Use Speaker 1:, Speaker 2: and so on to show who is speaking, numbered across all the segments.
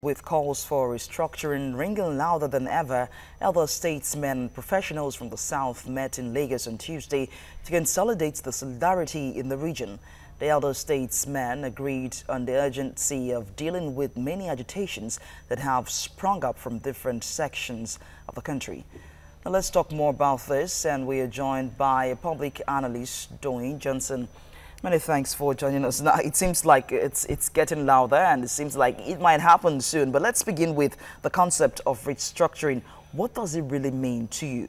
Speaker 1: With calls for restructuring ringing louder than ever, elder statesmen and professionals from the South met in Lagos on Tuesday to consolidate the solidarity in the region. The elder statesmen agreed on the urgency of dealing with many agitations that have sprung up from different sections of the country. Now let's talk more about this, and we are joined by a public analyst, Doyin Johnson. Many thanks for joining us. Now, it seems like it's getting louder, and it seems like it might happen soon. But let's begin with the concept of restructuring. What does it really mean to you?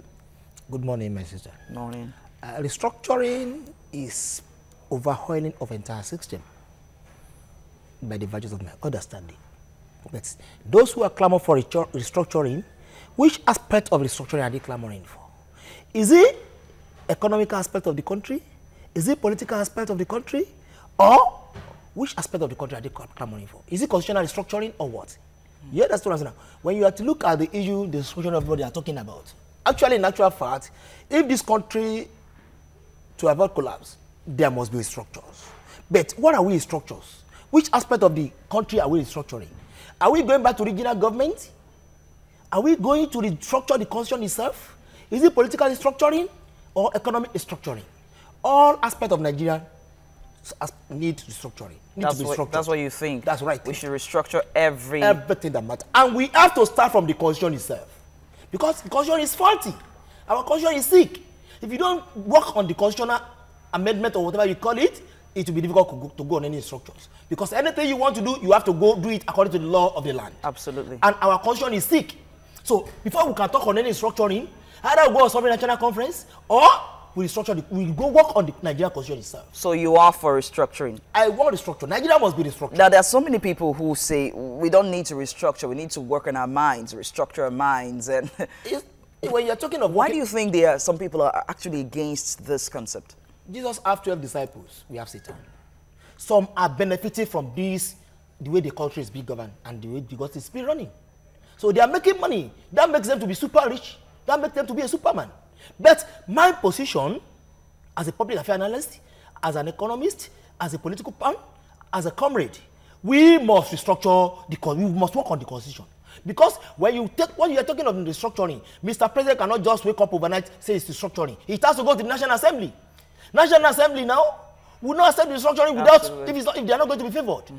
Speaker 2: Good morning, my sister.
Speaker 1: Morning.
Speaker 2: Restructuring is overhauling of entire system by the virtues of my understanding. But those who are clamoring for restructuring, which aspect of restructuring are they clamoring for? Is it economic aspect of the country? Is it political aspect of the country? Or which aspect of the country are they clamoring for? Is it constitutional restructuring or what? Yeah, that's what I'm saying. When you have to look at the issue, the restructuring of what they are talking about, actually, in actual fact, if this country to avoid collapse, there must be structures. But what are we structures? Which aspect of the country are we restructuring? Are we going back to regional government? Are we going to restructure the constitution itself? Is it political restructuring or economic restructuring? All aspects of Nigeria need restructuring.
Speaker 1: That's what you think.
Speaker 2: That's right.
Speaker 1: We should restructure everything
Speaker 2: that matters. And we have to start from the constitution itself. Because the constitution is faulty. Our constitution is sick. If you don't work on the constitutional amendment or whatever you call it, it will be difficult to go on any structures. Because anything you want to do, you have to go do it according to the law of the land.
Speaker 1: Absolutely.
Speaker 2: And our constitution is sick. So before we can talk on any structuring, either go on sovereign national conference or we go work on the Nigerian constitution itself.
Speaker 1: So you are for restructuring?
Speaker 2: I want restructure. Nigeria must be restructured.
Speaker 1: Now, there are so many people who say we don't need to restructure. We need to work on our minds, restructure our minds. And
Speaker 2: when you're talking of
Speaker 1: why do you think there are some people are actually against this concept?
Speaker 2: Jesus have 12 disciples. We have Satan. Some are benefiting from this, the way the country is being governed and the way the government is being running. So they are making money. That makes them to be super rich. That makes them to be a superman. But my position as a public affairs analyst, as an economist, as a political pan, as a comrade, we must restructure we must work on the constitution. Because when you are talking of restructuring, Mr. President cannot just wake up overnight say it's restructuring. It has to go to the National Assembly. National Assembly now will not accept the restructuring without if they are not going to be favored.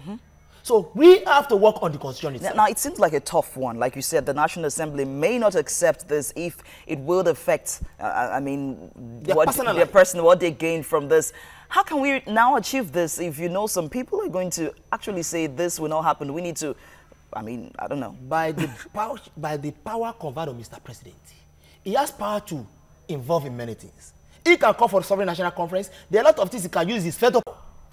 Speaker 2: So we have to work on the constitution itself.
Speaker 1: Now, it seems like a tough one. Like you said, the National Assembly may not accept this if it will affect, what they gain from this. How can we now achieve this if you know some people are going to actually say this will not happen? We need to, I don't know.
Speaker 2: By the power conferred on Mr. President, he has power to involve in many things. He can call for a sovereign national conference. There are a lot of things he can use his veto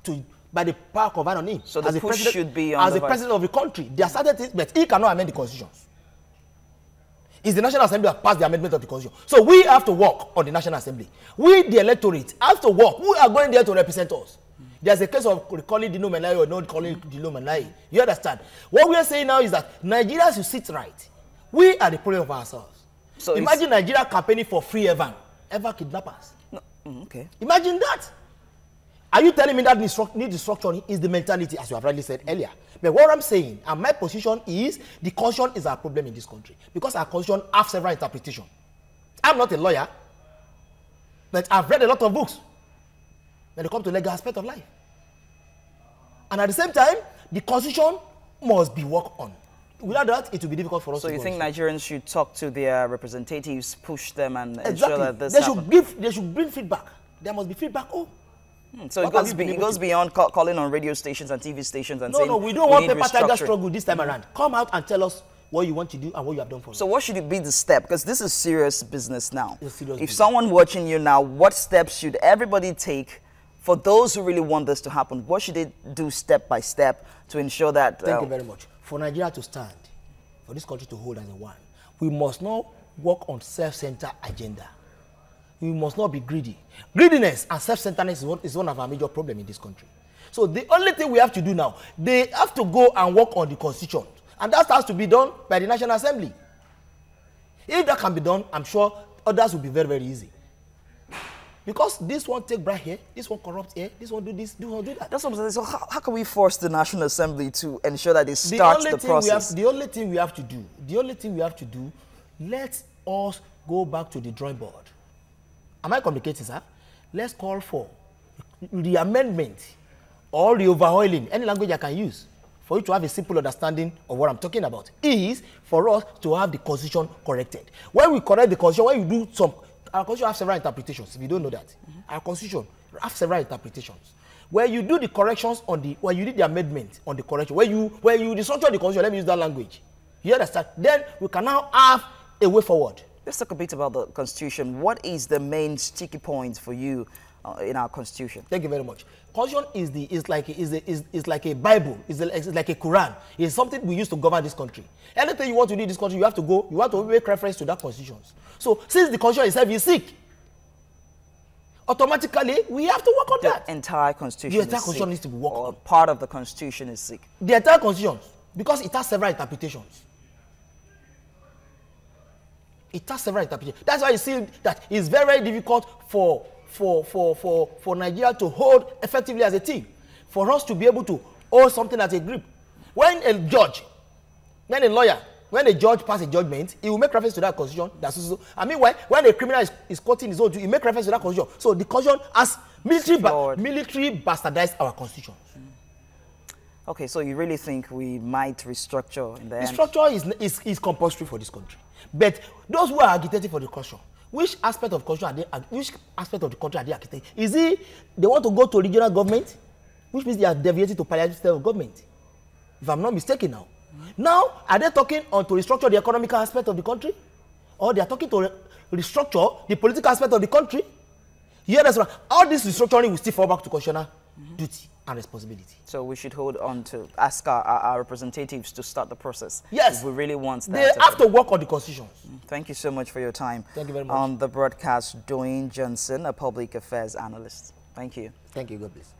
Speaker 2: to by the power conferred on him.
Speaker 1: So the push should be on
Speaker 2: the president of the country. There are certain things, but he cannot amend the constitutions. It's the National Assembly that passed the amendment of the constitution. So we have to work on the National Assembly. We, the electorate, have to work. We are going there to represent us. There's a case of calling Dino Menai or not calling Dino Menai. You understand? What we are saying now is that Nigerians should sit right. We are the problem of ourselves. So imagine Nigeria campaigning for free Ever kidnappers.
Speaker 1: No. Okay.
Speaker 2: Imagine that. Are you telling me that need restructuring is the mentality, as you have rightly said earlier? But what I'm saying, and my position is, the constitution is our problem in this country. Because our constitution has several interpretations. I'm not a lawyer, but I've read a lot of books when it comes to legal aspect of life. And at the same time, the constitution must be worked on. Without that, it will be difficult for us to go.
Speaker 1: So you think Nigerians should talk to their representatives, push them, and
Speaker 2: exactly.
Speaker 1: ensure that this
Speaker 2: they should bring feedback. There must be feedback.
Speaker 1: So it goes beyond calling on radio stations and TV stations and saying,
Speaker 2: no, we don't want paper tiger struggle this time around. Come out and tell us what you want to do and what you have done for us.
Speaker 1: So what should it be the step? Because this is serious business now.
Speaker 2: It's serious
Speaker 1: business. Someone watching you now, what steps should everybody take for those who really want this to happen? What should they do step by step to ensure that?
Speaker 2: Thank you very much. For Nigeria to stand, for this country to hold as a one, we must not work on self-centered agenda. We must not be greedy. Greediness and self-centeredness is one of our major problems in this country. So the only thing we have to do now, they have to go and work on the constitution. And that has to be done by the National Assembly. If that can be done, I'm sure others will be very, very easy. Because this one take bribe here, this one corrupt here, this one do this, this one do that.
Speaker 1: That's what I'm saying. So how can we force the National Assembly to ensure that they start the process?
Speaker 2: The only thing we have to do, let us go back to the drawing board. Am I communicating, sir? Let's call for the amendment or the overhauling, any language I can use, for you to have a simple understanding of what I'm talking about, is for us to have the constitution corrected. When we correct the constitution, when you do some, our constitution has several interpretations, if you don't know that. Our constitution has several interpretations. When you do the corrections on the, when you did the amendment on the correction, when you restructure the constitution, let me use that language. You understand? Then we can now have a way forward.
Speaker 1: Let's talk a bit about the Constitution. What is the main sticky point for you in our Constitution?
Speaker 2: Thank you very much. Constitution is like a Bible. It's like a Quran. It's something we use to govern this country. Anything you want to do in this country, you have to make reference to that Constitution. So since the Constitution itself is sick, automatically we have to work on that.
Speaker 1: The entire Constitution.
Speaker 2: The entire Constitution needs to be worked on.
Speaker 1: Part of the Constitution is sick.
Speaker 2: The entire Constitution, because it has several interpretations. It has several interpretations. That's why you see that it's very, very difficult for Nigeria to hold effectively as a team. For us to be able to hold something as a group. When a judge, when a lawyer, when a judge passes a judgment, he will make reference to that constitution. I mean, when a criminal is caught in his own, he make reference to that constitution. So the constitution has military bastardized our constitution.
Speaker 1: Okay, so you really think we might restructure in the end?
Speaker 2: Restructure is compulsory for this country. But those who are agitating for the constitution, which aspect of the country are they agitating? Is it they want to go to regional government, which means they are deviating to palliative state of government? If I'm not mistaken now. Now, are they talking on to restructure the economical aspect of the country? Or they are talking to restructure the political aspect of the country? You understand? All this restructuring will still fall back to constitutional duty and responsibility.
Speaker 1: So we should hold on to ask our representatives to start the process.
Speaker 2: Yes.
Speaker 1: If we really want that.
Speaker 2: They have to work on the constitutions.
Speaker 1: Thank you so much for your time.
Speaker 2: Thank you very much.
Speaker 1: On the broadcast, Doyin Johnson, a public affairs analyst. Thank you.
Speaker 2: Thank you. God bless.